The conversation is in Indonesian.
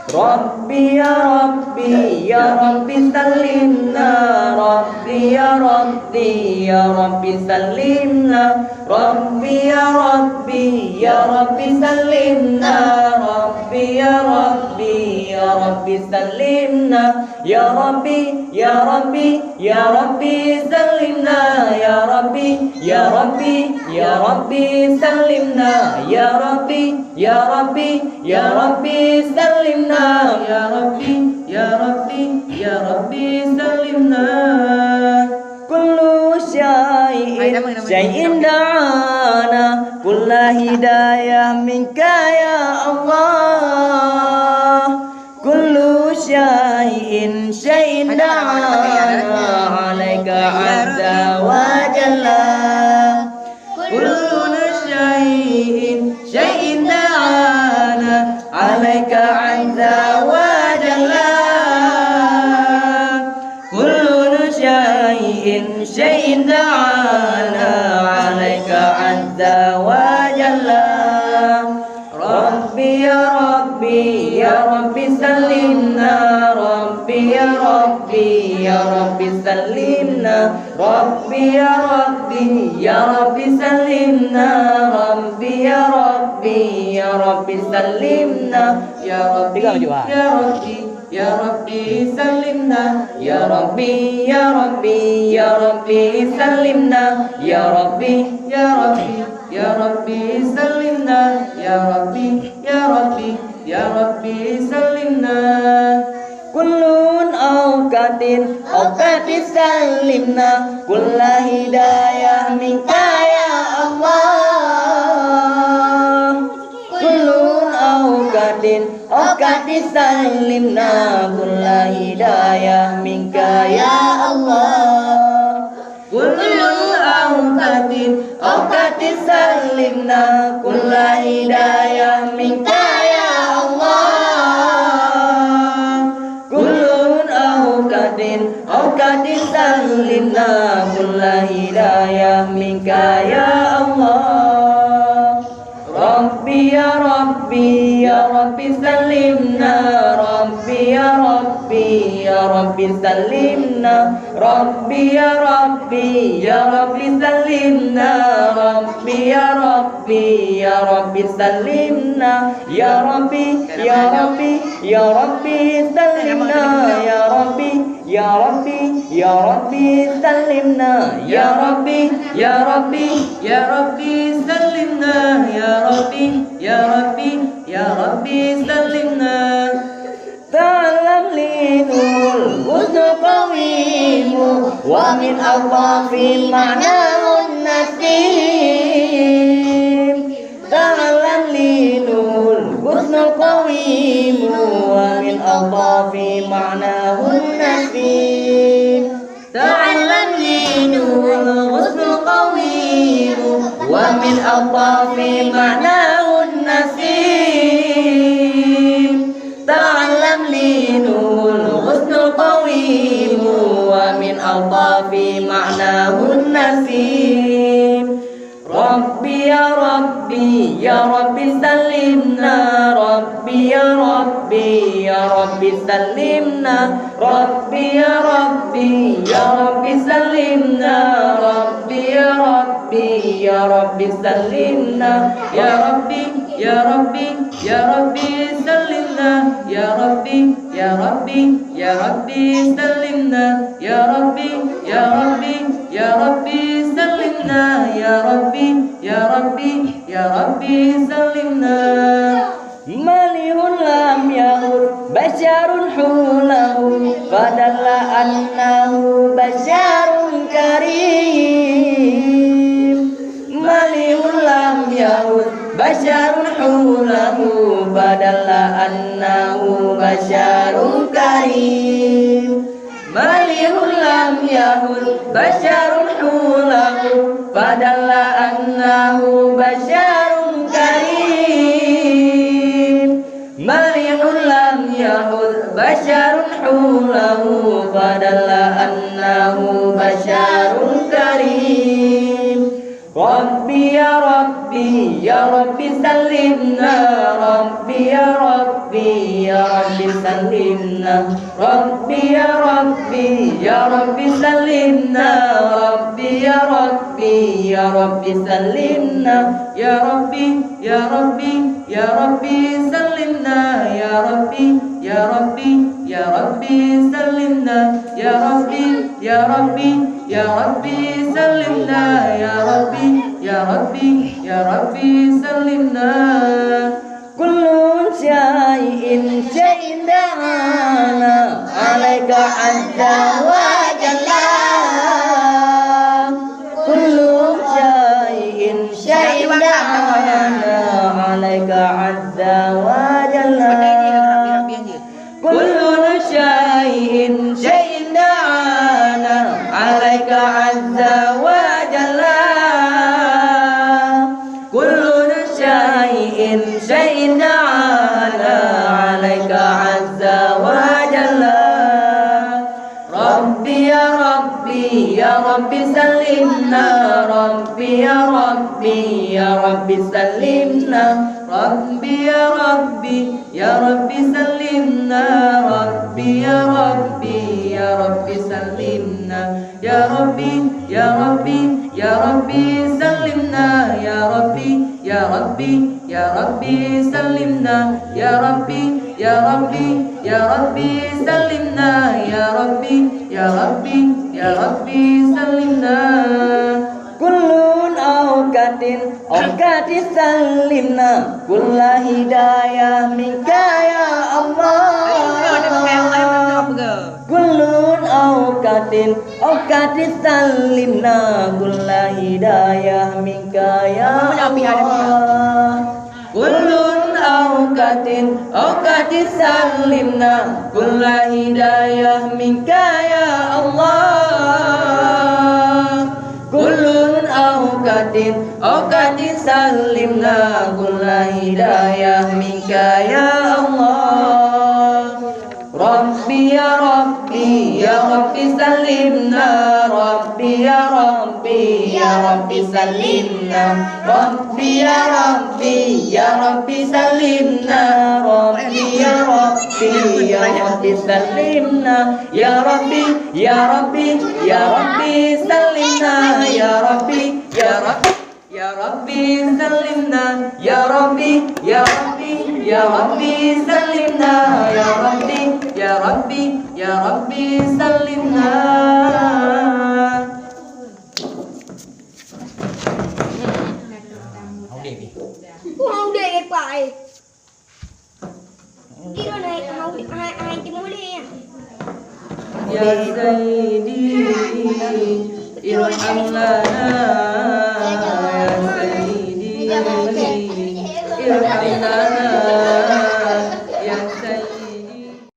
Rabbi ya Rabbi ya Rabbi sallimna, Rabbi ya Rabbi ya Rabbi sallimna, Rabbi ya Rabbi ya Rabbi sallimna, Rabbi ya Rabbi ya Rabbi sallimna, ya Rabbi ya Rabbi ya Rabbi sallimna, ya Rabbi ya Rabbi ya Rabbi sallimna, ya Rabbi ya Rabbi ya Rabbi sallimna, ya Rabbi ya Rabbi ya Rabbi sallimna. Kullu syai'in da'ana, kulla hidayah minka ya Allah. Kullu syai'in da'ana, alaika azza wa jalla. Kullu syai'in da'ana, alaika azza wa jalla. Kullu syai'in da'ana, alaika azza wa jalla. Rabbi ya Rabbi ya Rabbi sallimna, Rabbi ya Rabbi ya Rabbi sallimna, Rabbi ya Rabbi ya Rabbi sallimna, Rabbi ya Rabbi ya Rabbi sallimna, ya Rabbi ya Rabbi ya Rabbi sallimna, ya Rabbi ya Rabbi ya Rabbi sallimna, ya Rabbi ya Rabbi ya Rabbi sallimna, ya Rabbi ya Rabbi ya Rabbi sallimna. Kullun awqatin sallimna, kulla hidayah minka ya Allah. Kullun awqatin sallimna, kulla hidayah minka ya Allah. Kullun awqatin sallimna, kulla hidayah minka ya Allah. Kullun awqatin sallimna, kulla hidayah minka ya Allah. Rabbi ya Rabbi ya Rabbi sallimna, Rabbi ya Rabbi ya Rabbi sallimna, Rabbi ya Rabbi ya Rabbi sallimna, Rabbi ya Rabbi ya Rabbi sallimna, ya Rabbi ya Rabbi ya Rabbi sallimna, ya Rabbi ya Rabbi ya Rabbi sallimna, ya Rabbi ya Rabbi ya Rabbi sallimna, ya Rabbi ya Rabbi ya Rabbi sallimna. Ta'lam linul husnu qawimu, wa min awqafi ma'nahun nasim. Ta'lam linul husnu qawimu, wa min awqafi ma'nahun nasim. Ta'lam linul husnu qawimu, wa min awqafi ma'nahun nasim. Ta'lam linul husnul qawimu, wa min altafi ma'nahun nasim. Rabbi ya Rabbi ya Rabbi sallimna, Rabbi ya Rabbi ya Rabbi sallimna, Rabbi ya Rabbi ya Rabbi sallimna, Rabbi ya Rabbi ya Rabbi sallimna, ya Rabbi ya Rabbi ya Rabbi sallimna, ya Rabbi ya Rabbi ya Rabbi sallimna, ya Rabbi ya Rabbi ya Rabbi sallimna, ya Rabbi ya Rabbi ya Rabbi sallimna. Malihun lam yahud basyarun hulahu, fadalla annahu basyarun karim. Malihun lam yahud basyarun hulahu, fadalla annahu basyarun karim. Malihun lam yahud basyarun hulahu, fadalla annahu basyarun karim. Malihun lam yahud basyarun hulahu, fadalla annahu basyarun karim. Rabbi ya Rabbi ya Rabbi sallimna, Rabbi ya Rabbi ya Rabbi سلمنا ربي يا ربي يا ربي سلمنا ربي يا ربي يا ربي سلمنا يا ربي يا ربي يا ربي سلمنا يا ربي يا ربي يا ربي سلمنا يا ربي يا ربي يا ربي سلمنا يا ربي يا ربي يا ربي سلمنا كل شيء دعانا عليك عز وجل كل شيء دعانا عليك عز وجل كل شيء دعانا عليك عز وجل كل شيء دعانا عليك عز وجل ربي يا ربي يا ربي سلمنا ربي يا ربي يا ربي سلمنا ربي يا ربي يا ربي سلمنا ربي يا ربي يا ربي سلمنا يا ربي يا ربي يا ربي سلمنا يا ربي يا ربي يا ربي سلمنا يا ربي يا ربي يا ربي سلمنا يا ربي يا ربي يا ربي سلمنا كل أوقات سلمنا كل هداية منك يا الله كل أوقات سلمنا كل هداية منك يا الله كل أوقات سلمنا كل هداية منك يا الله كل أوقات سلمنا كل هداية منك يا الله ربي يا ربي يا ربي سلمنا ربي يا ربي يا ربي سلمنا ربي يا ربي يا ربي سلمنا ربي يا ربي يا ربي سلمنا يا ربي يا ربي يا ربي سلمنا يا ربي يا ربي يا ربي سلمنا يا ربي يا ربي يا ربي سلمنا يا ربي يا ربي يا ربي سلمنا Không để cái quại cái đồ này không hai cái mũi đi يا سيدي ارحم لنا يا سيدي ارحم لنا